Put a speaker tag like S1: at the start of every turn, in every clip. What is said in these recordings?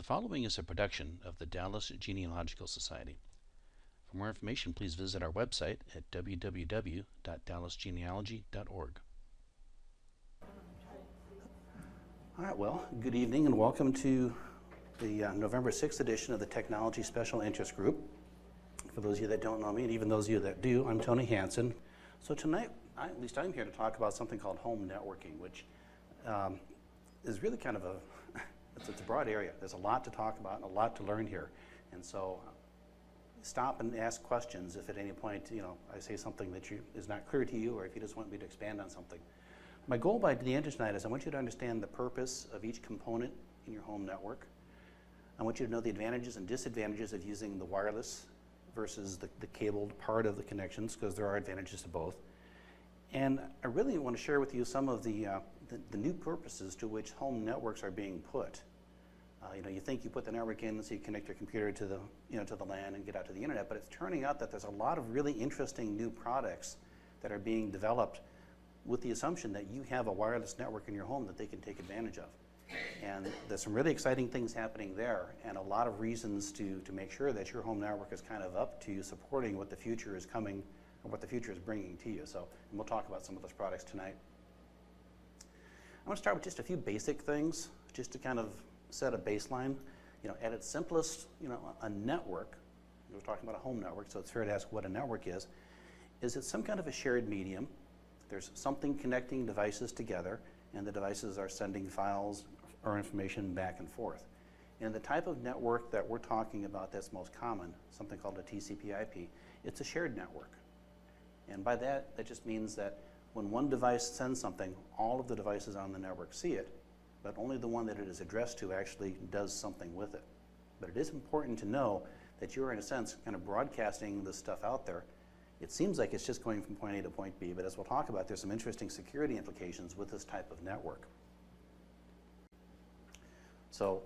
S1: following is a production of the Dallas Genealogical Society. For more information, please visit our website at www.dallasgenealogy.org. All right, well, good evening and welcome to the November 6th edition of the Technology Special Interest Group. For those of you that don't know me, and even those of you that do, I'm Tony Hanson. So tonight, at least I'm here to talk about something called home networking, which is really kind of it's a broad area. There's a lot to talk about and a lot to learn here. And so stop and ask questions if at any point, I say something that is not clear to you, or if you just want me to expand on something. My goal by the end of tonight is I want you to understand the purpose of each component in your home network. I want you to know the advantages and disadvantages of using the wireless versus the cabled part of the connections, because there are advantages to both. And I really want to share with you some of the new purposes to which home networks are being put. You think you put the network in so you connect your computer to the to the LAN and get out to the internet, but it's turning out that there's a lot of really interesting new products that are being developed with the assumption that you have a wireless network in your home that they can take advantage of. And there's some really exciting things happening there, and a lot of reasons to make sure that your home network is kind of up to supporting what the future is coming, or what the future is bringing to you. So, and we'll talk about some of those products tonight. I want to start with just a few basic things, just to kind of set a baseline. At its simplest, a network, we're talking about a home network, so it's fair to ask what a network is it some kind of a shared medium. There's something connecting devices together, and the devices are sending files or information back and forth. And the type of network that we're talking about that's most common, something called a TCP/IP, it's a shared network. And by that just means that when one device sends something, all of the devices on the network see it, but only the one that it is addressed to actually does something with it. But it is important to know that you're, in a sense, kind of broadcasting this stuff out there. It seems like it's just going from point A to point B, but as we'll talk about, there's some interesting security implications with this type of network. So,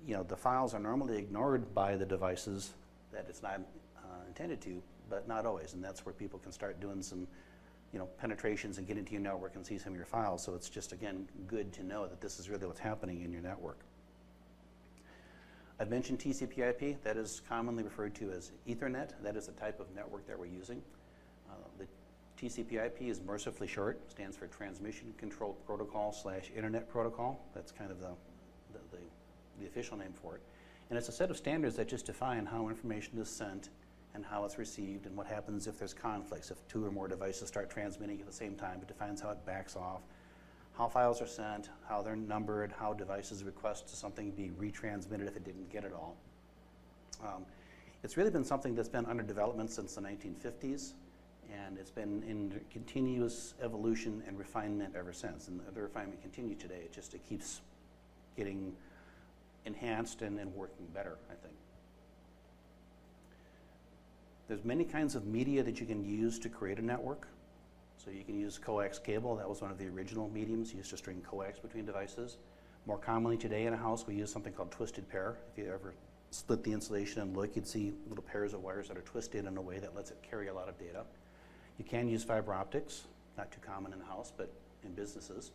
S1: the files are normally ignored by the devices that it's not intended to, but not always, and that's where people can start doing some penetrations and get into your network and see some of your files. So it's just, again, good to know that this is really what's happening in your network. I've mentioned TCP/IP. That is commonly referred to as Ethernet. That is the type of network that we're using. The TCP/IP is mercifully short, stands for Transmission Control Protocol / Internet Protocol. That's kind of the official name for it. And it's a set of standards that just define how information is sent and how it's received, and what happens if there's conflicts. If two or more devices start transmitting at the same time, it defines how it backs off, how files are sent, how they're numbered, how devices request something be retransmitted if it didn't get it all. It's really been something that's been under development since the 1950s, and it's been in continuous evolution and refinement ever since. And the refinement continues today. It keeps getting enhanced and working better, I think. There's many kinds of media that you can use to create a network. So you can use coax cable. That was one of the original mediums used to string coax between devices. More commonly today in a house, we use something called twisted pair. If you ever split the insulation and look, you'd see little pairs of wires that are twisted in a way that lets it carry a lot of data. You can use fiber optics, not too common in the house, but in businesses.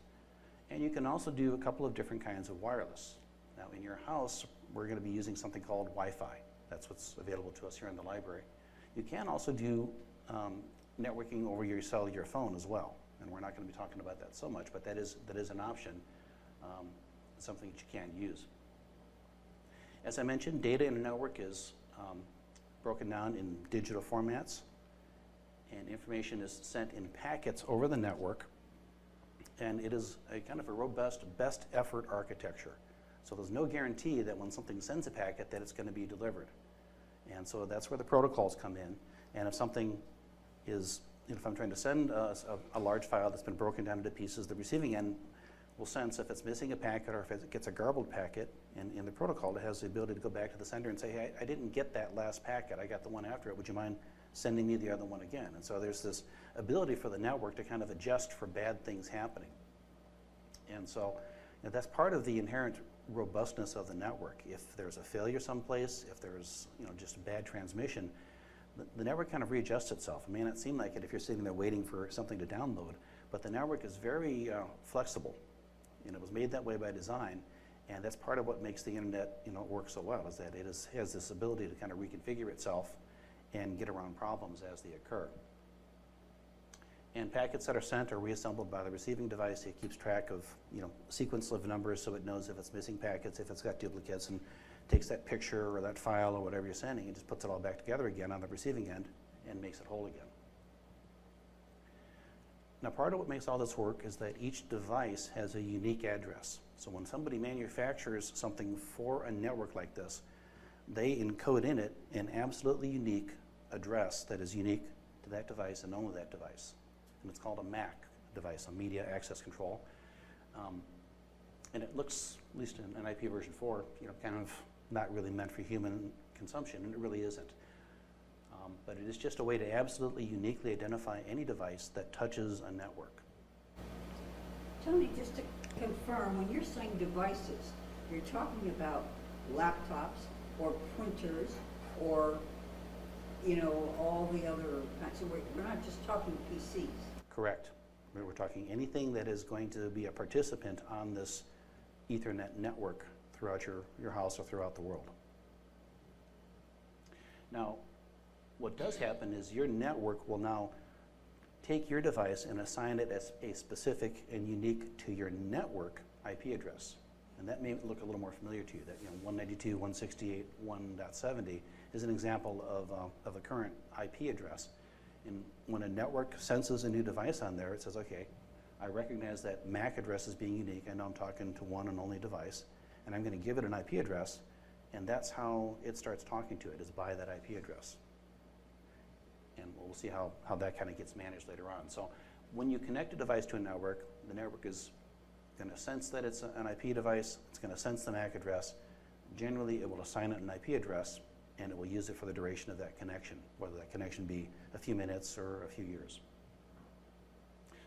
S1: And you can also do a couple of different kinds of wireless. Now in your house, we're going to be using something called Wi-Fi. That's what's available to us here in the library. You can also do networking over your cellular phone as well, and we're not going to be talking about that so much, but that is an option, something that you can use. As I mentioned, data in a network is broken down in digital formats, and information is sent in packets over the network, and it is a kind of a robust, best effort architecture. So there's no guarantee that when something sends a packet that it's going to be delivered. And so that's where the protocols come in. And if something is, if I'm trying to send a large file that's been broken down into pieces, the receiving end will sense if it's missing a packet or if it gets a garbled packet. And in the protocol, it has the ability to go back to the sender and say, hey, I didn't get that last packet. I got the one after it. Would you mind sending me the other one again? And so there's this ability for the network to kind of adjust for bad things happening. And so that's part of the inherent robustness of the network. If there's a failure someplace, if there's just bad transmission, the network kind of readjusts itself. It may not seem like it if you're sitting there waiting for something to download, but the network is very flexible, and it was made that way by design, And that's part of what makes the internet, work so well, is that it has this ability to kind of reconfigure itself and get around problems as they occur. And packets that are sent are reassembled by the receiving device. It keeps track of, sequence of numbers, so it knows if it's missing packets, if it's got duplicates, and takes that picture or that file or whatever you're sending and just puts it all back together again on the receiving end and makes it whole again. Now, part of what makes all this work is that each device has a unique address. So when somebody manufactures something for a network like this, they encode in it an absolutely unique address that is unique to that device and only that device. And it's called a MAC device, a Media Access Control. And it looks, at least in an IP version 4, kind of not really meant for human consumption, and it really isn't. But it is just a way to absolutely uniquely identify any device that touches a network.
S2: Tony, just to confirm, when you're saying devices, you're talking about laptops or printers or, all the other kinds. So we're not just talking PCs.
S1: Correct. We're talking anything that is going to be a participant on this Ethernet network throughout your house or throughout the world. Now, what does happen is your network will now take your device and assign it as a specific and unique to your network IP address. And that may look a little more familiar to you, that 192.168.1.70 is an example of a current IP address. And when a network senses a new device on there, it says, okay, I recognize that MAC address as being unique. I know I'm talking to one and only device, and I'm going to give it an IP address, and that's how it starts talking to it, is by that IP address. And we'll see how that kind of gets managed later on. So when you connect a device to a network, the network is going to sense that it's an IP device. It's going to sense the MAC address. Generally, it will assign it an IP address, and it will use it for the duration of that connection, whether that connection be a few minutes or a few years.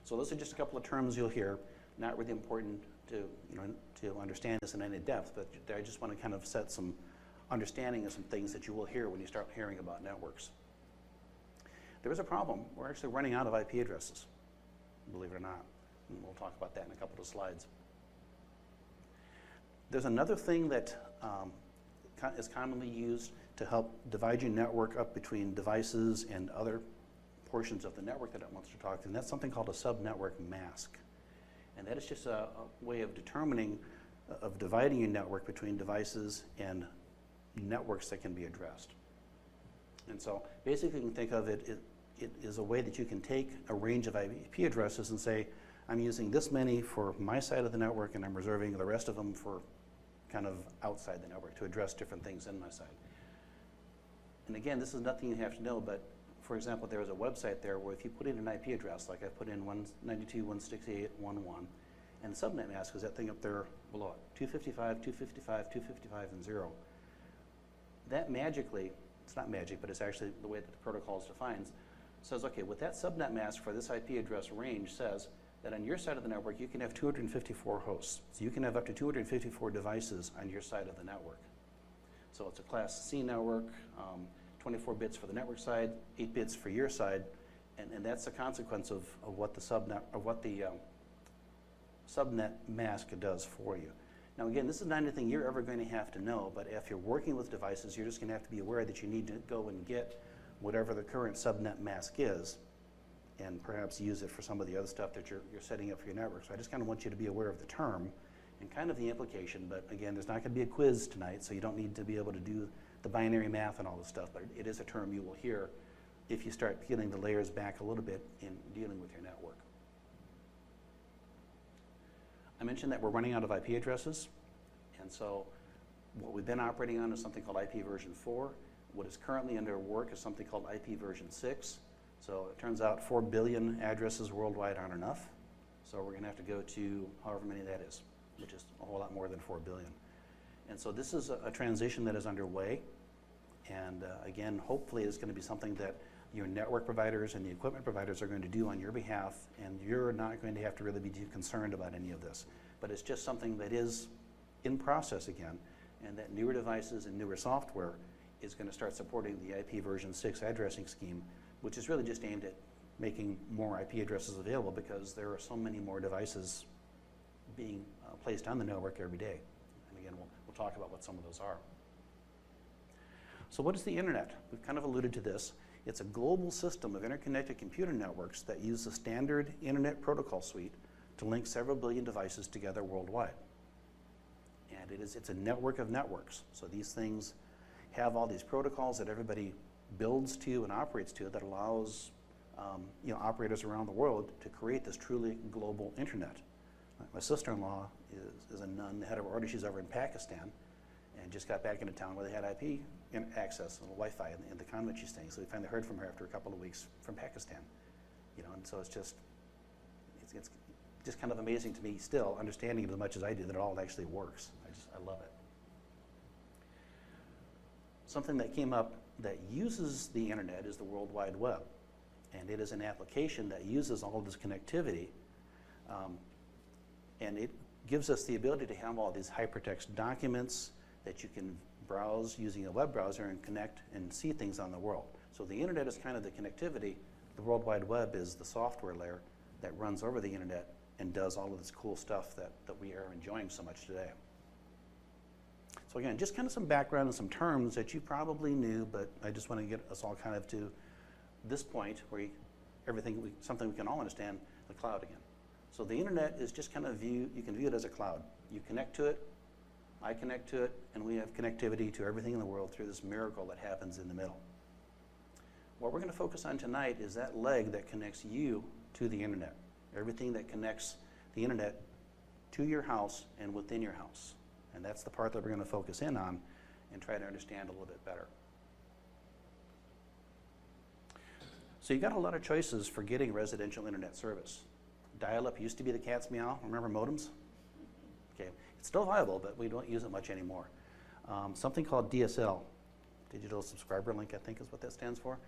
S1: So those are just a couple of terms you'll hear. Not really important to understand this in any depth, but I just want to kind of set some understanding of some things that you will hear when you start hearing about networks. There is a problem. We're actually running out of IP addresses, believe it or not. And we'll talk about that in a couple of slides. There's another thing that is commonly used to help divide your network up between devices and other portions of the network that it wants to talk to, and that's something called a subnetwork mask. And that is just a way of dividing your network between devices and networks that can be addressed. And so basically you can think of it is a way that you can take a range of IP addresses and say, I'm using this many for my side of the network, and I'm reserving the rest of them for kind of outside the network to address different things in my side. And again, this is nothing you have to know, but for example, there is a website there where if you put in an IP address, like I put in 192.168.1.1, and the subnet mask is that thing up there below it, 255, 255, 255, and 0. That magically, it's not magic, but it's actually the way that the protocol is defined, says, okay, with that subnet mask for this IP address range says that on your side of the network, you can have 254 hosts. So you can have up to 254 devices on your side of the network. So it's a class C network, 24 bits for the network side, 8 bits for your side, and that's the consequence of what the subnet mask does for you. Now again, this is not anything you're ever going to have to know, but if you're working with devices, you're just going to have to be aware that you need to go and get whatever the current subnet mask is, and perhaps use it for some of the other stuff that you're setting up for your network. So I just kind of want you to be aware of the term and kind of the implication, but again, there's not going to be a quiz tonight, so you don't need to be able to do the binary math and all this stuff, but it is a term you will hear if you start peeling the layers back a little bit in dealing with your network. I mentioned that we're running out of IP addresses, and so what we've been operating on is something called IP version 4. What is currently under work is something called IP version 6. So it turns out 4 billion addresses worldwide aren't enough, so we're going to have to go to however many that is, which is a whole lot more than 4 billion. And so this is a transition that is underway, and again, hopefully it's going to be something that your network providers and the equipment providers are going to do on your behalf, and you're not going to have to really be too concerned about any of this. But it's just something that is in process again, and that newer devices and newer software is going to start supporting the IP version 6 addressing scheme, which is really just aimed at making more IP addresses available because there are so many more devices being placed on the network every day. And again, we'll talk about what some of those are. So what is the internet? We've kind of alluded to this. It's a global system of interconnected computer networks that use the standard internet protocol suite to link several billion devices together worldwide. And it's a network of networks. So these things have all these protocols that everybody builds to and operates to that allows operators around the world to create this truly global internet. My sister-in-law is a nun, the head of her order. She's over in Pakistan and just got back into town where they had IP access and Wi-Fi in the convent she's staying. So we finally heard from her after a couple of weeks from Pakistan. And so it's just kind of amazing to me still, understanding it as much as I do, that it all actually works. I love it. Something that came up that uses the internet is the World Wide Web. And it is an application that uses all of this connectivity, and it gives us the ability to have all these hypertext documents that you can browse using a web browser and connect and see things on the world. So the internet is kind of the connectivity. The World Wide Web is the software layer that runs over the internet and does all of this cool stuff that we are enjoying so much today. So again, just kind of some background and some terms that you probably knew, but I just want to get us all kind of to this point where something we can all understand, the cloud again. So the internet is just kind of you can view it as a cloud. You connect to it, I connect to it, and we have connectivity to everything in the world through this miracle that happens in the middle. What we're going to focus on tonight is that leg that connects you to the internet. Everything that connects the internet to your house and within your house. And that's the part that we're going to focus in on and try to understand a little bit better. So you got a lot of choices for getting residential internet service. Dial-up used to be the cat's meow. Remember modems? Okay, it's still viable, but we don't use it much anymore. Something called DSL, Digital Subscriber Link, I think is what that stands for.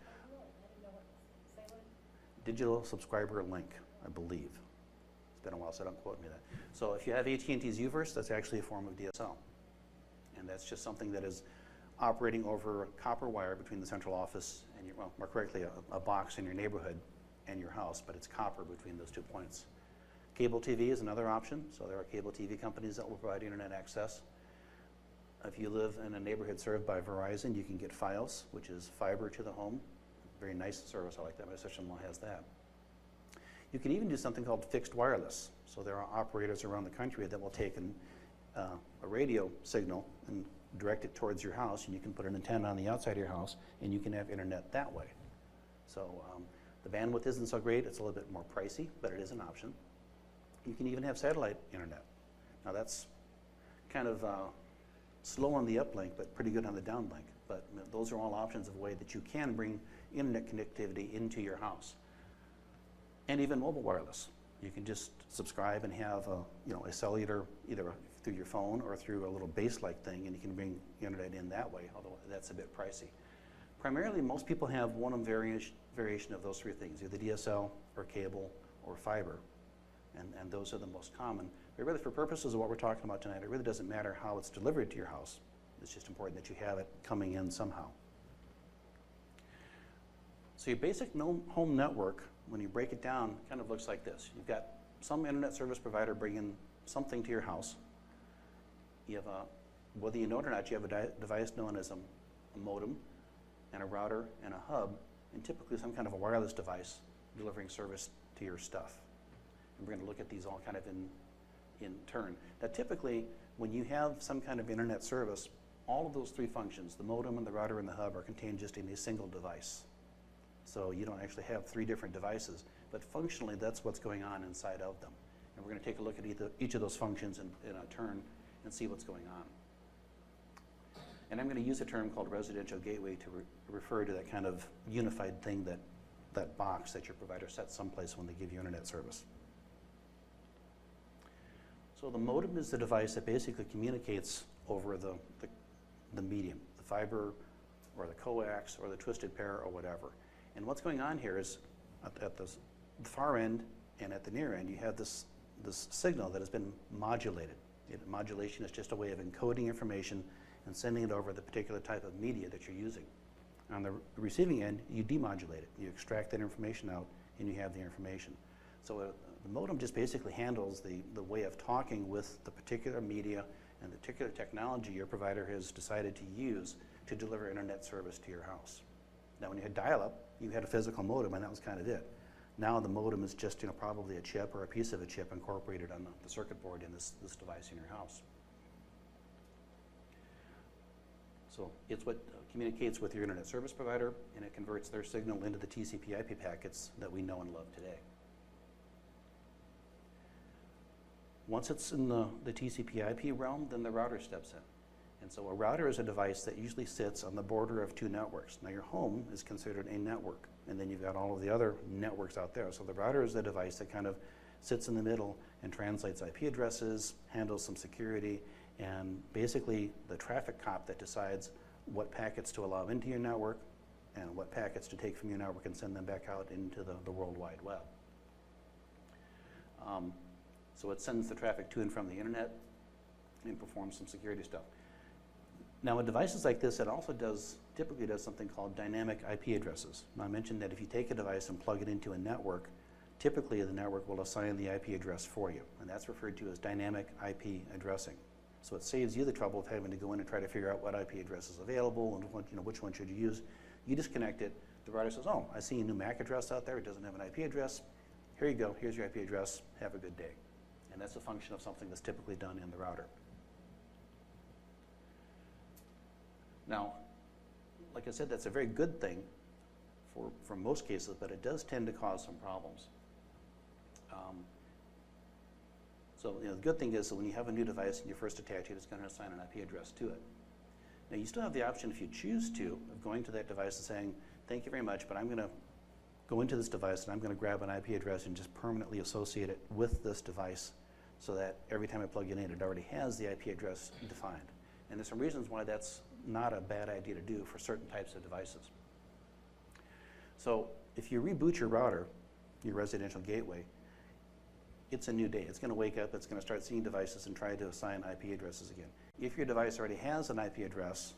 S1: Digital Subscriber Link, I believe. It's been a while, so don't quote me that. So if you have AT&T's U-Verse, that's actually a form of DSL. And that's just something that is operating over a copper wire between the central office and well, more correctly, a box in your neighborhood and your house, but it's copper between those 2 points. Cable TV is another option. So there are cable TV companies that will provide internet access. If you live in a neighborhood served by Verizon, you can get FIOS, which is fiber to the home. Very nice service, I like that. My sister-in-law has that. You can even do something called fixed wireless. So there are operators around the country that will take a radio signal and direct it towards your house, and you can put an antenna on the outside of your house, and you can have internet that way. So the bandwidth isn't so great. It's a little bit more pricey, but it is an option. You can even have satellite internet. Now that's kind of slow on the uplink, but pretty good on the downlink. But those are all options of a way that you can bring internet connectivity into your house. And even mobile wireless. You can just subscribe and have a cellular, either through your phone or through a little base-like thing, and you can bring internet in that way, although that's a bit pricey. Primarily, most people have one variation of those 3 things, either DSL or cable or fiber, and those are the most common. But really, for purposes of what we're talking about tonight, it really doesn't matter how it's delivered to your house. It's just important that you have it coming in somehow. So your basic home network, when you break it down, kind of looks like this. You've got some internet service provider bringing something to your house. You have whether you know it or not, you have a device known as a modem and a router and a hub, and typically some kind of a wireless device delivering service to your stuff. And we're going to look at these all kind of in turn. Now typically, when you have some kind of internet service, all of those 3 functions, the modem and the router and the hub, are contained just in a single device. So you don't actually have 3 different devices, but functionally that's what's going on inside of them. And we're going to take a look at each of those functions in a turn and see what's going on. And I'm going to use a term called residential gateway to refer to that kind of unified thing, that box that your provider sets someplace when they give you internet service. So the modem is the device that basically communicates over the medium, the fiber or the coax or the twisted pair or whatever. And what's going on here is at the far end and at the near end, you have this signal that has been modulated. Modulation is just a way of encoding information and sending it over the particular type of media that you're using. On the receiving end, you demodulate it. You extract that information out and you have the information. So the modem just basically handles the way of talking with the particular media and the particular technology your provider has decided to use to deliver internet service to your house. Now, when you had dial-up, you had a physical modem, and that was kind of it. Now the modem is just, probably a chip or a piece of a chip incorporated on the circuit board in this device in your house. So it's what communicates with your internet service provider, and it converts their signal into the TCP/IP packets that we know and love today. Once it's in the TCP/IP realm, then the router steps in. And so a router is a device that usually sits on the border of two networks. Now your home is considered a network, and then you've got all of the other networks out there. So the router is a device that kind of sits in the middle and translates IP addresses, handles some security, and basically the traffic cop that decides what packets to allow into your network and what packets to take from your network and send them back out into the World Wide Web. So it sends the traffic to and from the internet and performs some security stuff. Now, with devices like this, it also typically does something called dynamic IP addresses. Now, I mentioned that if you take a device and plug it into a network, typically the network will assign the IP address for you, and that's referred to as dynamic IP addressing. So it saves you the trouble of having to go in and try to figure out what IP address is available and which one should you use. You disconnect it. The router says, "Oh, I see a new MAC address out there. It doesn't have an IP address. Here you go. Here's your IP address. Have a good day." And that's a function of something that's typically done in the router. Now, like I said, that's a very good thing for most cases, but it does tend to cause some problems. So the good thing is that when you have a new device and you first attach it, it's going to assign an IP address to it. Now, you still have the option, if you choose to, of going to that device and saying, "Thank you very much, but I'm going to go into this device and I'm going to grab an IP address and just permanently associate it with this device so that every time I plug it in, it already has the IP address defined." And there's some reasons why that's not a bad idea to do for certain types of devices. So if you reboot your router, your residential gateway, it's a new day. It's going to wake up, it's going to start seeing devices and try to assign IP addresses again. If your device already has an IP address,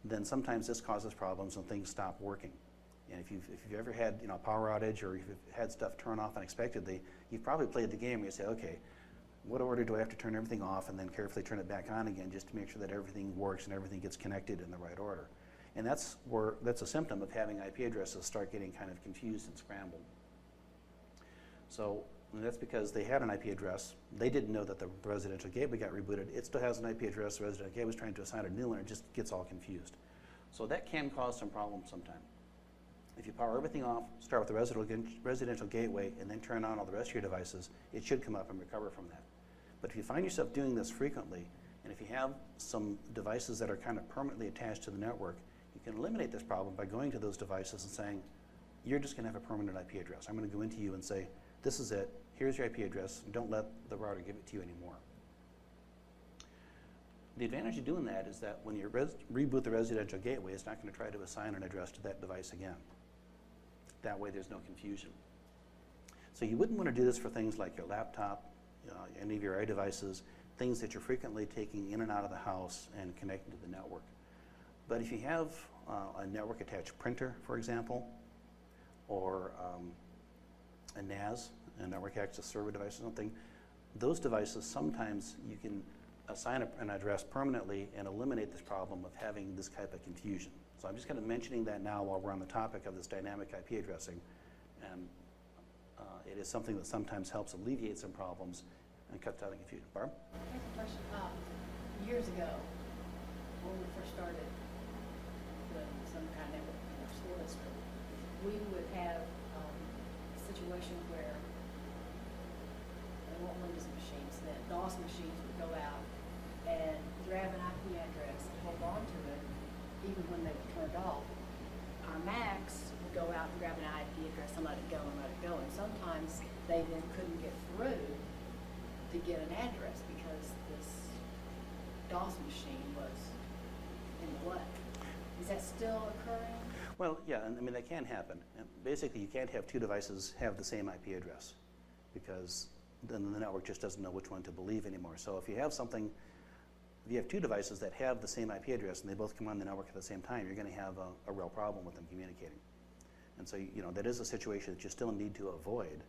S1: then sometimes this causes problems and things stop working. And if you've ever had a power outage or if you've had stuff turn off unexpectedly, you've probably played the game where you say, "Okay, what order do I have to turn everything off and then carefully turn it back on again just to make sure that everything works and everything gets connected in the right order?" And that's a symptom of having IP addresses start getting kind of confused and scrambled. So that's because they had an IP address. They didn't know that the residential gateway got rebooted. It still has an IP address. The residential gateway was trying to assign a new one. It just gets all confused. So that can cause some problems sometime. If you power everything off, start with the residential gateway, and then turn on all the rest of your devices, it should come up and recover from that. But if you find yourself doing this frequently, and if you have some devices that are kind of permanently attached to the network, you can eliminate this problem by going to those devices and saying, "You're just going to have a permanent IP address. I'm going to go into you and say, this is it. Here's your IP address. Don't let the router give it to you anymore." The advantage of doing that is that when you reboot the residential gateway, it's not going to try to assign an address to that device again. That way there's no confusion. So you wouldn't want to do this for things like your laptop, any of your iDevices, things that you're frequently taking in and out of the house and connecting to the network. But if you have a network attached printer, for example, or a NAS, a network access server device or something, those devices, sometimes you can assign an address permanently and eliminate this problem of having this type of confusion. So I'm just kind of mentioning that now while we're on the topic of this dynamic IP addressing, and it is something that sometimes helps alleviate some problems and cuts out the confusion. Barb?
S3: Here's a question. Years ago, when we first started with some kind of network in our school district, we would have a situation where they weren't Windows machines, that DOS machines would go out and grab an IP address and hold on to it even when they were turned off. Our Macs would go out and grab an IP address and let it go and let it go. And sometimes they then couldn't get through to get an address because this DOS machine was in the way. Is that still occurring?
S1: Well, yeah, and I mean, that can happen. And basically, you can't have two devices have the same IP address because then the network just doesn't know which one to believe anymore. So if you have two devices that have the same IP address and they both come on the network at the same time, you're going to have a real problem with them communicating. And so, that is a situation that you still need to avoid.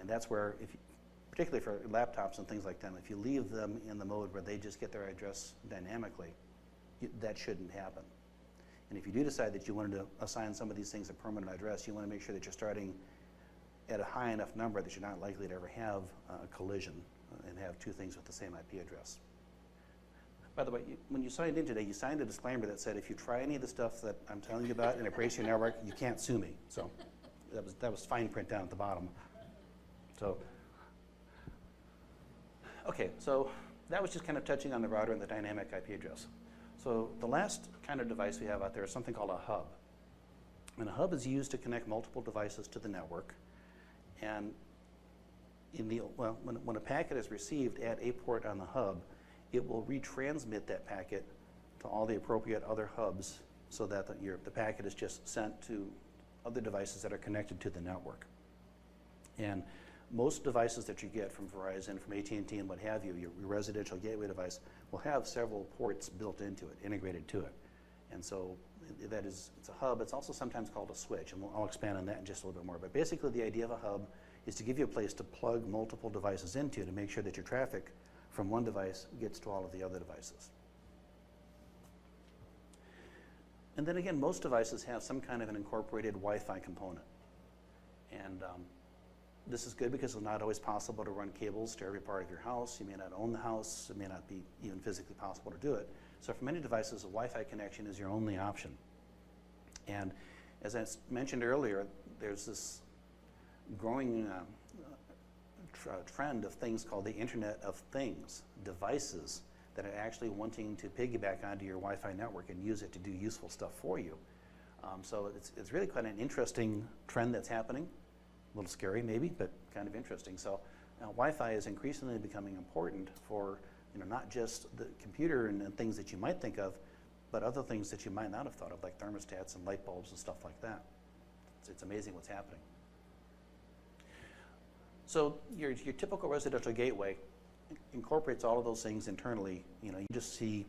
S1: And that's where particularly for laptops and things like that, if you leave them in the mode where they just get their address dynamically, that shouldn't happen. And if you do decide that you wanted to assign some of these things a permanent address, you want to make sure that you're starting at a high enough number that you're not likely to ever have a collision and have two things with the same IP address. By the way, when you signed in today, you signed a disclaimer that said if you try any of the stuff that I'm telling you about and it breaks your network, you can't sue me. So that was fine print down at the bottom. So, okay, so that was just kind of touching on the router and the dynamic IP address. So the last kind of device we have out there is something called a hub. And a hub is used to connect multiple devices to the network. And when a packet is received at a port on the hub, it will retransmit that packet to all the appropriate other hubs so that the packet is just sent to other devices that are connected to the network. And most devices that you get from Verizon, from AT&T and what have you, your residential gateway device, will have several ports built into it, integrated to it. And so it's a hub. It's also sometimes called a switch, and I'll expand on that in just a little bit more. But basically the idea of a hub is to give you a place to plug multiple devices into to make sure that your traffic from one device gets to all of the other devices. And then again, most devices have some kind of an incorporated Wi-Fi component. And this is good because it's not always possible to run cables to every part of your house. You may not own the house. It may not be even physically possible to do it. So for many devices, a Wi-Fi connection is your only option. And as I mentioned earlier, there's this growing trend of things called the Internet of Things, devices that are actually wanting to piggyback onto your Wi-Fi network and use it to do useful stuff for you. So it's really quite an interesting trend that's happening. A little scary maybe, but kind of interesting. So Wi-Fi is increasingly becoming important for not just the computer and things that you might think of, but other things that you might not have thought of, like thermostats and light bulbs and stuff like that. It's amazing what's happening. So your typical residential gateway incorporates all of those things internally. You just see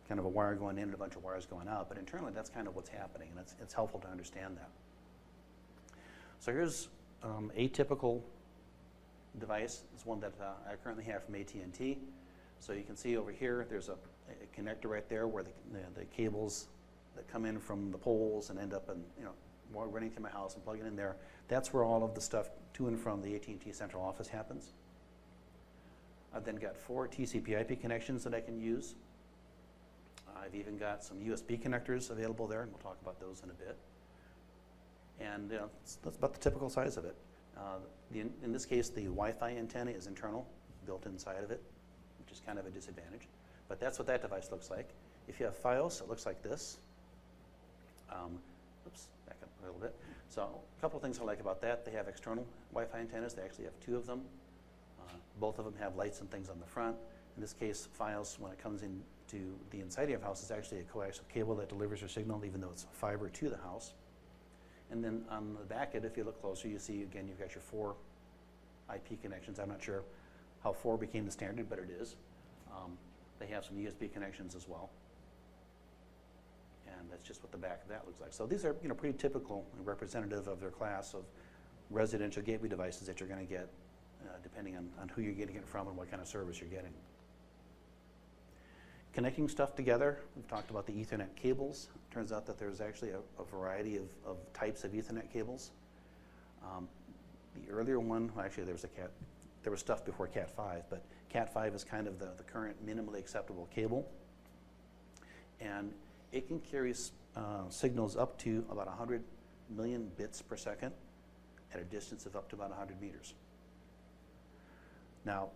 S1: kind of a wire going in and a bunch of wires going out, but internally that's kind of what's happening, and it's helpful to understand that. So here's a typical device. It's one that I currently have from AT&T. So you can see over here, there's a connector right there where the cables that come in from the poles and end up in, running through my house and plugging in there. That's where all of the stuff to and from the AT&T central office happens. I've then got 4 TCP/IP connections that I can use. I've even got some USB connectors available there, and we'll talk about those in a bit. And that's about the typical size of it. In this case, the Wi-Fi antenna is internal, built inside of it, which is kind of a disadvantage. But that's what that device looks like. If you have FIOS, it looks like this. Oops, back up a little bit. So a couple of things I like about that. They have external Wi-Fi antennas. They actually have 2 of them. Both of them have lights and things on the front. In this case, FIOS, when it comes into the inside of your house, is actually a coaxial cable that delivers your signal, even though it's fiber to the house. And then on the back end, if you look closer, you see, again, you've got your 4 IP connections. I'm not sure how 4 became the standard, but it is. They have some USB connections as well. And that's just what the back of that looks like. So these are pretty typical and representative of their class of residential gateway devices that you're going to get depending on who you're getting it from and what kind of service you're getting. Connecting stuff together, we've talked about the Ethernet cables. It turns out that there's actually a variety of types of Ethernet cables. The earlier one, well, actually there was stuff before Cat 5, but Cat 5 is kind of the current minimally acceptable cable. And it can carry signals up to about 100 million bits per second at a distance of up to about 100 meters. Now,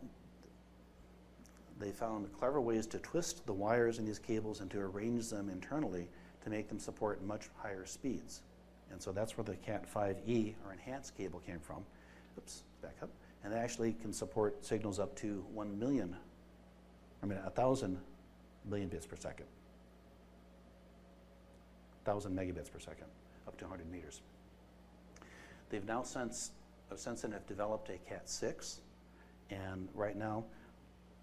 S1: they found clever ways to twist the wires in these cables and to arrange them internally to make them support much higher speeds. And so that's where the Cat 5e, or enhanced cable, came from. Oops, back up. And they actually can support signals up to 1,000 million bits per second. 1,000 megabits per second, up to 100 meters. They've now since then have developed a Cat 6, and right now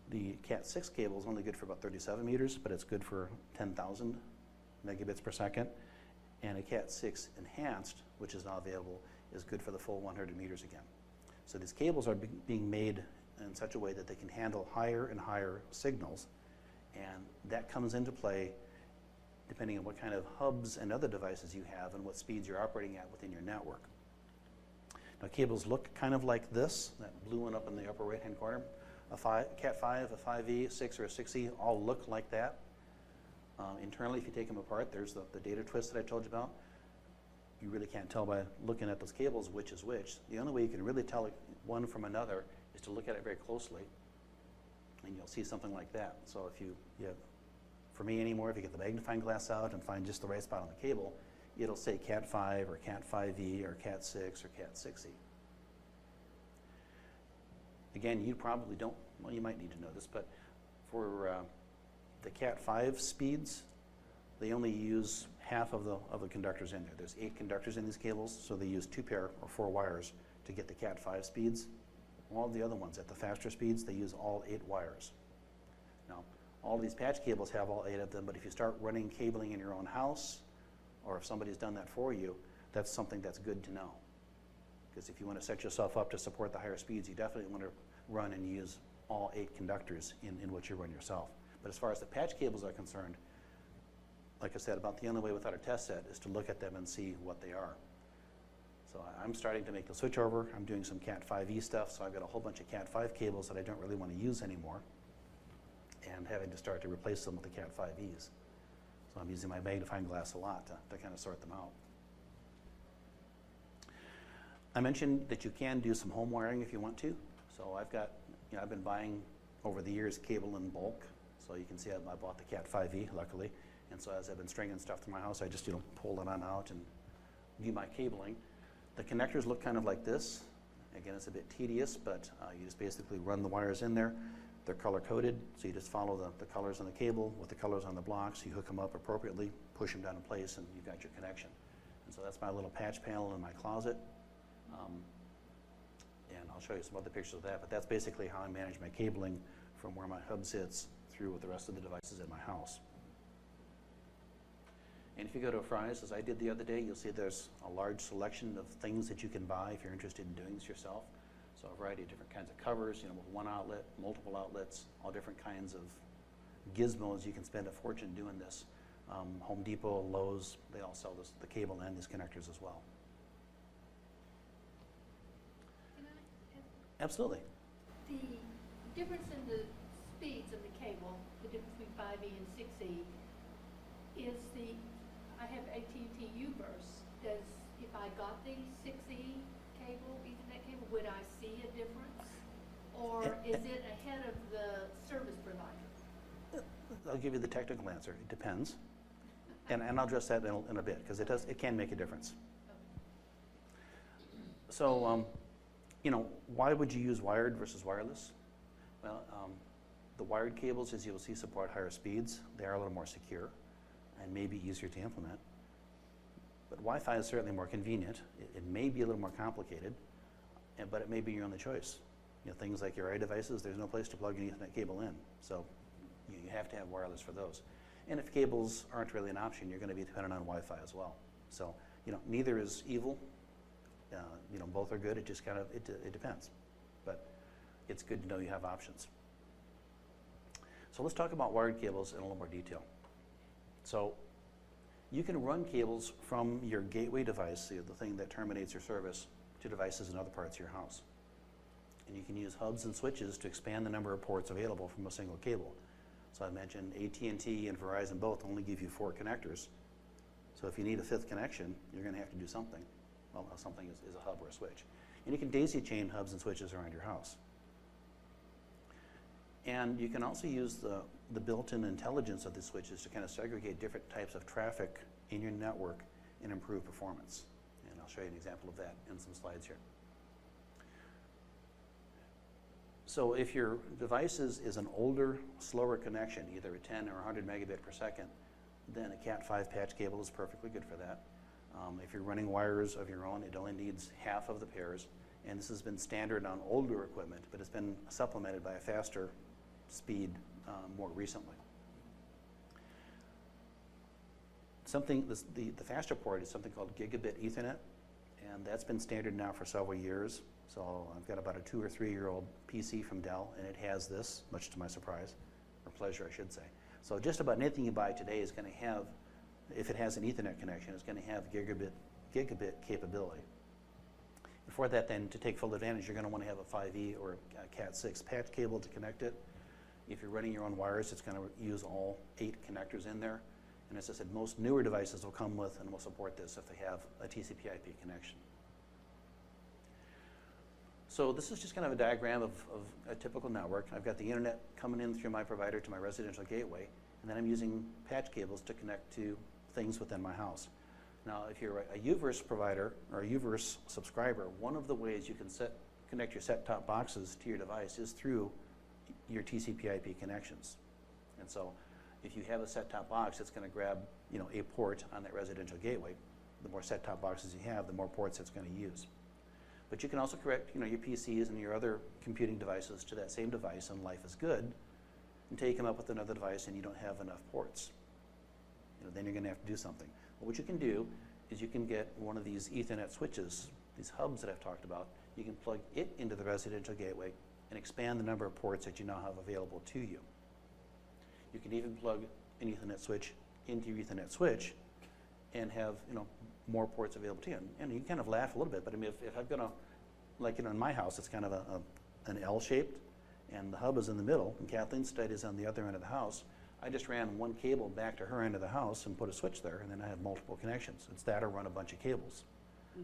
S1: the Cat 6 cable is only good for about 37 meters, but it's good for 10,000 megabits per second. And a Cat 6 enhanced, which is now available, is good for the full 100 meters again. So these cables are being made in such a way that they can handle higher and higher signals, and that comes into play depending on what kind of hubs and other devices you have and what speeds you're operating at within your network. Now, cables look kind of like this, that blue one up in the upper right-hand corner. A Cat 5, a 5E, 6, or a 6E all look like that. Internally, if you take them apart, there's the data twist that I told you about. You really can't tell by looking at those cables which is which. The only way you can really tell one from another is to look at it very closely, and you'll see something like that. So if you for me anymore, if you get the magnifying glass out and find just the right spot on the cable, it'll say Cat 5 or Cat 5E or Cat 6 or Cat 6E. Again, you probably don't, well, you might need to know this, but for the Cat 5 speeds, they only use half of the conductors in there. There's 8 conductors in these cables, so they use 2 pair or 4 wires to get the Cat 5 speeds. All the other ones, at the faster speeds, they use all 8 wires. Now, all of these patch cables have all 8 of them, but if you start running cabling in your own house, or if somebody's done that for you, that's something that's good to know. Because if you want to set yourself up to support the higher speeds, you definitely want to run and use all 8 conductors in what you run yourself. But as far as the patch cables are concerned, like I said, about the only way without a test set is to look at them and see what they are. So I'm starting to make the switch over. I'm doing some Cat 5e stuff, so I've got a whole bunch of Cat 5 cables that I don't really want to use anymore, and having to start to replace them with the Cat 5es. So I'm using my magnifying glass a lot to kind of sort them out. I mentioned that you can do some home wiring if you want to. So I've been buying over the years cable in bulk. So you can see I bought the Cat 5e, luckily. And so as I've been stringing stuff to my house, I just pull it on out and do my cabling. The connectors look kind of like this. Again, it's a bit tedious, but you just basically run the wires in there. They're color-coded, so you just follow the colors on the cable with the colors on the blocks. You hook them up appropriately, push them down in place, and you've got your connection. And so that's my little patch panel in my closet. And I'll show you some other pictures of that, but that's basically how I manage my cabling from where my hub sits through with the rest of the devices in my house. And if you go to a FIOS, as I did the other day, you'll see there's a large selection of things that you can buy if you're interested in doing this yourself. So a variety of different kinds of covers, with one outlet, multiple outlets, all different kinds of gizmos. You can spend a fortune doing this. Home Depot, Lowe's, they all sell the cable and these connectors as well.
S3: Can I
S1: Absolutely.
S3: The difference in the speeds of the cable, the difference between 5E and 6E, is I have AT&T U-Verse. If I got the 6E cable, Ethernet cable, would I see a difference? Or is it ahead of the service provider?
S1: I'll give you the technical answer. It depends. And I'll address that in a bit, because it can make a difference. So, why would you use wired versus wireless? Well, the wired cables, as you'll see, support higher speeds. They are a little more secure and maybe easier to implement. But Wi-Fi is certainly more convenient. It may be a little more complicated, but it may be your only choice. Things like your iDevices, there's no place to plug an Ethernet cable in. So you have to have wireless for those. And if cables aren't really an option, you're going to be dependent on Wi-Fi as well. So, neither is evil. Both are good. It just kind of, it depends. But it's good to know you have options. So let's talk about wired cables in a little more detail. So you can run cables from your gateway device, the thing that terminates your service, to devices in other parts of your house. And you can use hubs and switches to expand the number of ports available from a single cable. So I mentioned AT&T and Verizon both only give you 4 connectors. So if you need a 5th connection, you're going to have to do something. Well, something is a hub or a switch. And you can daisy chain hubs and switches around your house. And you can also use the built-in intelligence of the switches to kind of segregate different types of traffic in your network and improve performance. And I'll show you an example of that in some slides here. So if your device is an older, slower connection, either a 10 or 100 megabit per second, then a Cat 5 patch cable is perfectly good for that. If you're running wires of your own, it only needs half of the pairs. And this has been standard on older equipment, but it's been supplemented by a faster speed more recently. The faster port is something called Gigabit Ethernet, and that's been standard now for several years. So I've got about a 2 or 3 year old PC from Dell, and it has this, much to my surprise, or pleasure I should say. So just about anything you buy today is going to have, if it has an Ethernet connection, it's going to have gigabit capability. Before that then, to take full advantage, you're going to want to have a 5E or a Cat6 patch cable to connect it. If you're running your own wires, it's going to use all 8 connectors in there. And as I said, most newer devices will come with and will support this if they have a TCP/IP connection. So this is just kind of a diagram of a typical network. I've got the internet coming in through my provider to my residential gateway, and then I'm using patch cables to connect to things within my house. Now, if you're a U-Verse provider or a U-Verse subscriber, one of the ways you can connect your set-top boxes to your device is through your TCP/IP connections. And so if you have a set-top box, it's going to grab, a port on that residential gateway. The more set-top boxes you have, the more ports it's going to use. But you can also connect, your PCs and your other computing devices to that same device, and life is good, until you come up with another device and you don't have enough ports. Then you're going to have to do something. Well, what you can do is you can get one of these Ethernet switches, these hubs that I've talked about. You can plug it into the residential gateway and expand the number of ports that you now have available to you. You can even plug an Ethernet switch into your Ethernet switch and have more ports available to you. And you kind of laugh a little bit, but I mean, if I've got in my house, it's kind of an L-shaped, and the hub is in the middle, and Kathleen's stud is on the other end of the house. I just ran one cable back to her end of the house and put a switch there, and then I have multiple connections. It's that or run a bunch of cables.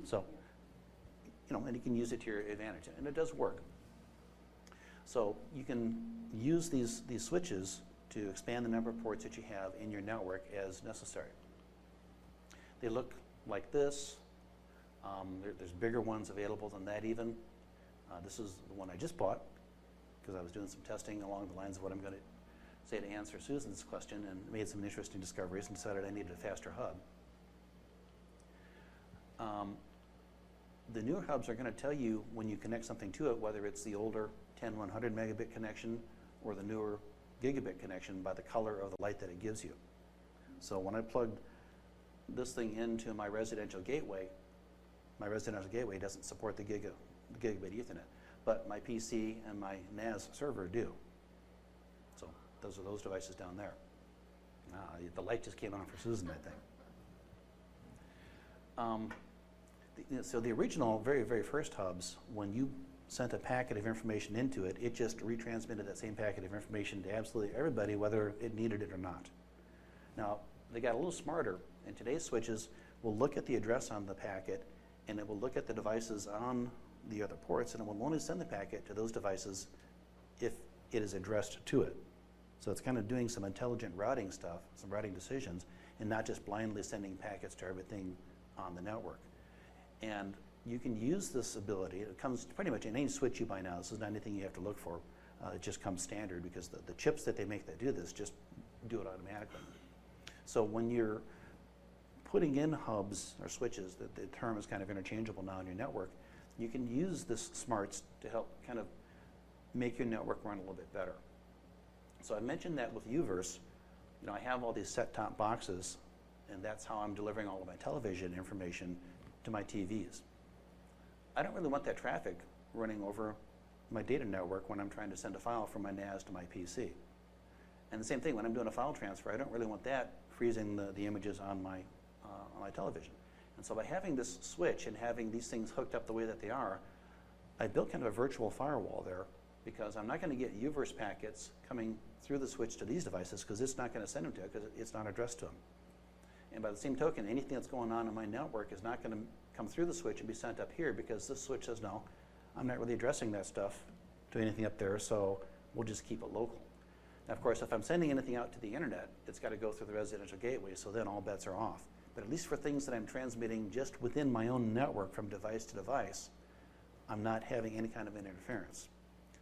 S1: So, and you can use it to your advantage, and it does work. So you can use these switches to expand the number of ports that you have in your network as necessary. They look like this. There's bigger ones available than that even. This is the one I just bought because I was doing some testing along the lines of what I'm going to say to answer Susan's question, and made some interesting discoveries and decided I needed a faster hub. The newer hubs are going to tell you when you connect something to it, whether it's the older 10100 megabit connection or the newer gigabit connection, by the color of the light that it gives you. So when I plugged this thing into my residential gateway doesn't support the gigabit Ethernet, but my PC and my NAS server do. So those are those devices down there. The light just came on for Susan, I think. So the original, very, very first hubs, when you sent a packet of information into it, it just retransmitted that same packet of information to absolutely everybody, whether it needed it or not. Now, they got a little smarter, and today's switches will look at the address on the packet, and it will look at the devices on the other ports, and it will only send the packet to those devices if it is addressed to it. So it's kind of doing some intelligent routing stuff, some routing decisions, and not just blindly sending packets to everything on the network. And you can use this ability. It comes pretty much in any switch you buy now. This is not anything you have to look for. It just comes standard because the chips that they make that do this just do it automatically. So when you're putting in hubs or switches, the term is kind of interchangeable now in your network, you can use this smarts to help kind of make your network run a little bit better. So I mentioned that with U-Verse, I have all these set-top boxes, and that's how I'm delivering all of my television information to my TVs. I don't really want that traffic running over my data network when I'm trying to send a file from my NAS to my PC. And the same thing, when I'm doing a file transfer, I don't really want that freezing the images on my television. And so by having this switch and having these things hooked up the way that they are, I built kind of a virtual firewall there, because I'm not going to get U-Verse packets coming through the switch to these devices, because it's not going to send them to it because it's not addressed to them. And by the same token, anything that's going on in my network is not going to come through the switch and be sent up here, because this switch says, no, I'm not really addressing that stuff to anything up there, so we'll just keep it local. Now, of course, if I'm sending anything out to the internet, it's got to go through the residential gateway, so then all bets are off. But at least for things that I'm transmitting just within my own network from device to device, I'm not having any kind of an interference.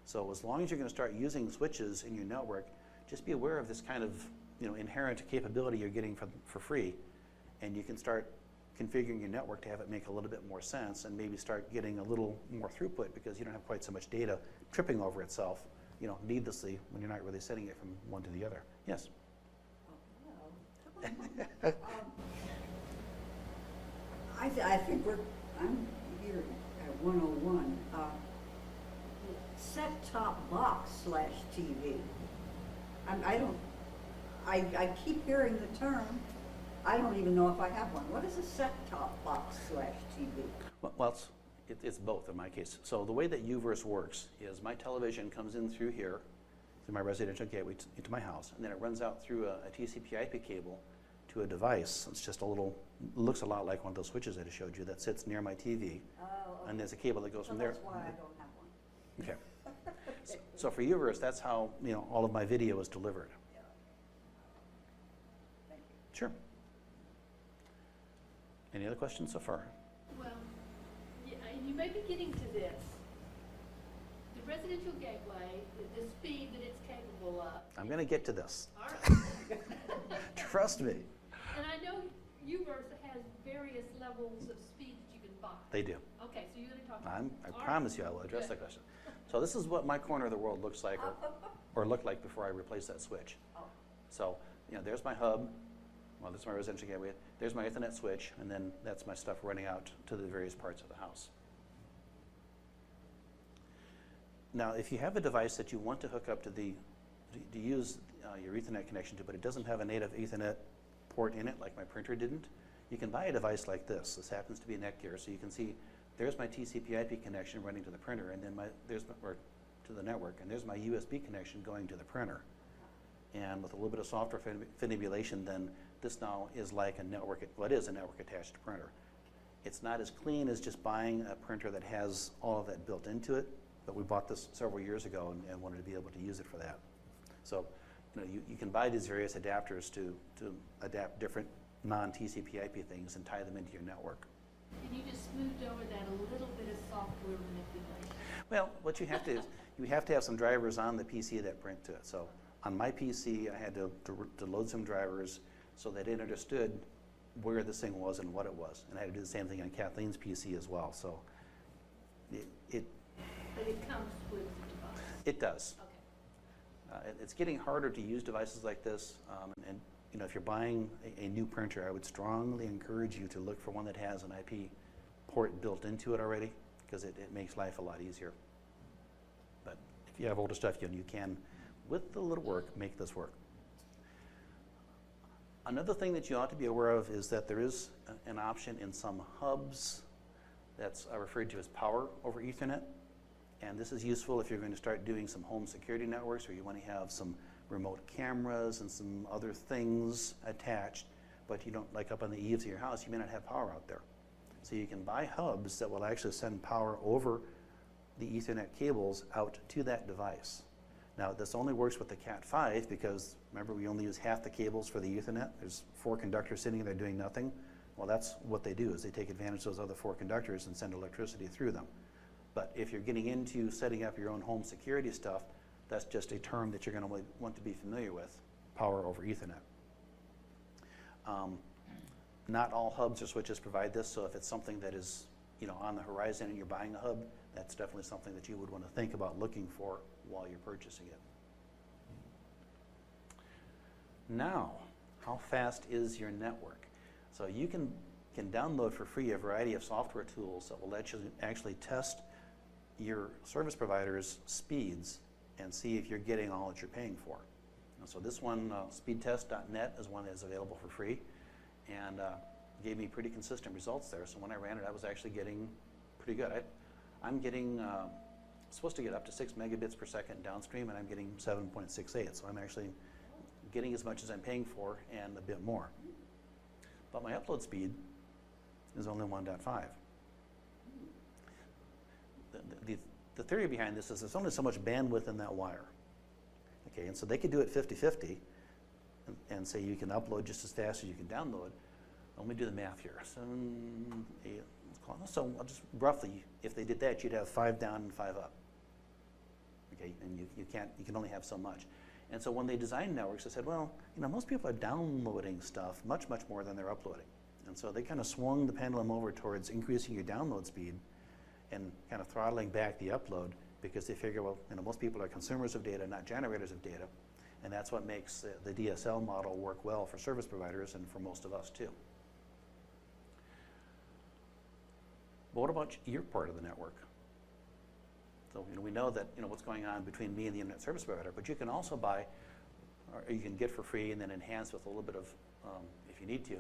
S1: So as long as you're going to start using switches in your network, just be aware of this kind of inherent capability you're getting for free, and you can start configuring your network to have it make a little bit more sense, and maybe start getting a little more throughput because you don't have quite so much data tripping over itself, needlessly, when you're not really sending it from one to the other. Yes?
S2: I think I'm here at 101. set-top box/TV? I keep hearing the term. I don't even know if I have one. What is a set-top box/TV?
S1: Well, it's both in my case. So the way that U-Verse works is my television comes in through here, through my residential gateway into my house, and then it runs out through a TCP/IP cable to a device. It's just a little, looks a lot like one of those switches that I showed you that sits near my TV.
S2: Oh, okay.
S1: And there's a cable that goes from there.
S2: That's why I don't have one.
S1: Okay. So for U-Verse, that's how all of my video is delivered.
S2: Yeah. Thank you.
S1: Sure. Any other questions so far?
S3: Well, yeah, you may be getting to this. The residential gateway, the speed that it's capable of.
S1: I'm going to get to this.
S3: All right.
S1: Trust me.
S3: And I know U-Verse has various levels of speed that you can buy.
S1: They do.
S3: Okay, so you're going to talk about
S1: I
S3: All
S1: promise
S3: right.
S1: you I will address
S3: Good.
S1: that question. So this is what my corner of the world looks like or looked like before I replaced that switch.
S2: Oh.
S1: So, there's my hub. Well, this is my residential gateway. There's my Ethernet switch, and then that's my stuff running out to the various parts of the house. Now, if you have a device that you want to hook up to to use your Ethernet connection to, but it doesn't have a native Ethernet port in it, like my printer didn't, you can buy a device like this. This happens to be a Netgear, so you can see there's my TCP/IP connection running to the printer, and then or to the network, and there's my USB connection going to the printer. And with a little bit of software manipulation, then this now is like a network. Well, it is a network attached printer. It's not as clean as just buying a printer that has all of that built into it, but we bought this several years ago and wanted to be able to use it for that. So, you can buy these various adapters to adapt different non-TCP/IP things and tie them into your network.
S3: And you just smoothed over that a little bit of software manipulation.
S1: Well, what you have to is you have to have some drivers on the PC that print to it. So on my PC, I had to load some drivers so that it understood where this thing was and what it was. And I had to do the same thing on Kathleen's PC as well. So
S3: But it comes with the device.
S1: it does.
S3: Okay.
S1: It's getting harder to use devices like this. And if you're buying a new printer, I would strongly encourage you to look for one that has an IP port built into it already, because it makes life a lot easier. But if you have older stuff, you can, with a little work, make this work. Another thing that you ought to be aware of is that there is an option in some hubs that's referred to as power over Ethernet. And this is useful if you're going to start doing some home security networks, or you want to have some remote cameras and some other things attached, but you don't, like up on the eaves of your house, you may not have power out there. So you can buy hubs that will actually send power over the Ethernet cables out to that device. Now, this only works with the Cat5 because, remember, we only use half the cables for the Ethernet. There's 4 conductors sitting there doing nothing. Well, that's what they do, is they take advantage of those other 4 conductors and send electricity through them. But if you're getting into setting up your own home security stuff, that's just a term that you're going to want to be familiar with, power over Ethernet. Not all hubs or switches provide this, so if it's something that is on the horizon and you're buying a hub, that's definitely something that you would want to think about looking for while you're purchasing it. Now, how fast is your network? So you can download for free a variety of software tools that will let you actually test your service provider's speeds and see if you're getting all that you're paying for. And so this one, speedtest.net, is one that is available for free, and gave me pretty consistent results there. So when I ran it, I was actually getting pretty good. I'm getting, supposed to get up to 6 megabits per second downstream, and I'm getting 7.68. So I'm actually getting as much as I'm paying for and a bit more. But my upload speed is only 1.5. The theory behind this is there's only so much bandwidth in that wire. Okay, and so they could do it 50-50 and say you can upload just as fast as you can download. Let me do the math here. 7, 8, let's call it. So I'll just roughly, if they did that, you'd have 5 down and 5 up. Okay, and you can only have so much. And so when they designed networks, they said, well, most people are downloading stuff much more than they're uploading. And so they kind of swung the pendulum over towards increasing your download speed and kind of throttling back the upload, because they figure, well, most people are consumers of data, not generators of data, and that's what makes the DSL model work well for service providers and for most of us too. But what about your part of the network? So we know that what's going on between me and the internet service provider, but you can also buy, or you can get for free and then enhance with a little bit of, if you need to,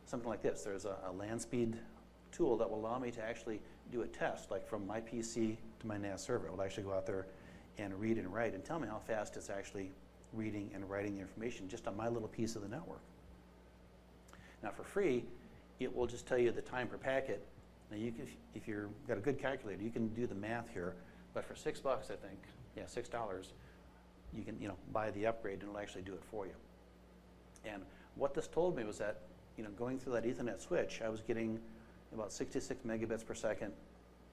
S1: something like this. There's a land speed tool that will allow me to actually do a test, like from my PC to my NAS server. It will actually go out there and read and write and tell me how fast it's actually reading and writing the information just on my little piece of the network. Now for free, it will just tell you the time per packet. Now if you've got a good calculator, you can do the math here, but for $6, I think, yeah, $6, you can buy the upgrade and it'll actually do it for you. And what this told me was that going through that Ethernet switch, I was getting about 66 megabits per second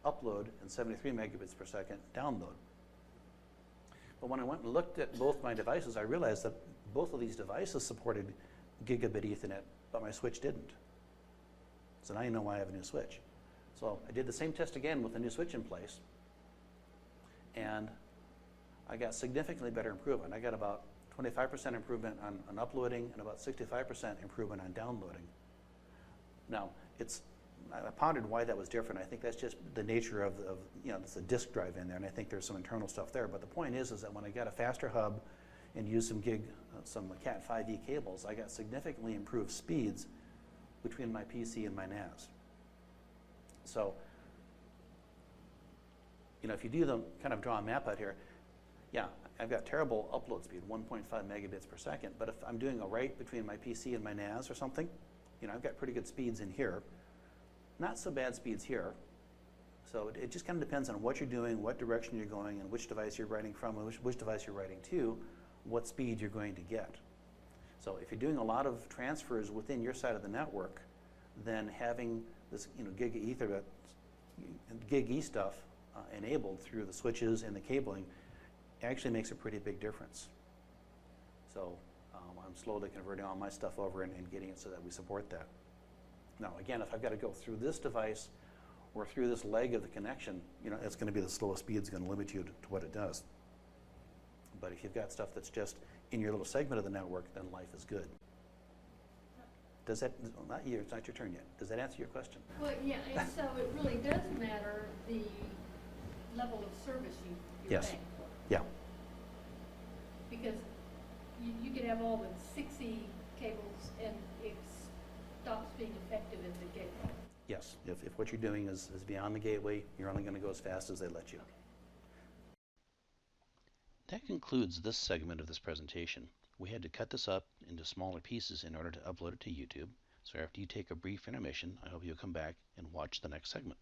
S1: upload and 73 megabits per second download. But when I went and looked at both my devices, I realized that both of these devices supported Gigabit Ethernet, but my switch didn't. So now you know why I have a new switch. So I did the same test again with a new switch in place, and I got significantly better improvement. I got about 25% improvement on uploading and about 65% improvement on downloading. Now, I pondered why that was different. I think that's just the nature of there's a disk drive in there, and I think there's some internal stuff there. But the point is that when I got a faster hub and used some Cat 5e cables, I got significantly improved speeds between my PC and my NAS. So, if you do kind of draw a map out here, yeah, I've got terrible upload speed, 1.5 megabits per second. But if I'm doing a write between my PC and my NAS or something, I've got pretty good speeds in here. Not so bad speeds here. So it just kind of depends on what you're doing, what direction you're going, and which device you're writing from, and which device you're writing to, what speed you're going to get. So if you're doing a lot of transfers within your side of the network, then having this Gig E stuff enabled through the switches and the cabling actually makes a pretty big difference. So I'm slowly converting all my stuff over and getting it so that we support that. Now again, if I've got to go through this device or through this leg of the connection, it's going to be the slowest speed. It's going to limit you to what it does. But if you've got stuff that's just in your little segment of the network, then life is good. Does that, not you, it's not your turn yet. Does that answer your question?
S3: Well, yeah, and so it really does matter the level of service you're
S1: Yes.
S3: paying for.
S1: Yeah.
S3: Because you could have all the 6E cables and it stops being effective at the gateway.
S1: Yes. If what you're doing is beyond the gateway, you're only going to go as fast as they let you. That concludes this segment of this presentation. We had to cut this up into smaller pieces in order to upload it to YouTube. So after you take a brief intermission, I hope you'll come back and watch the next segment.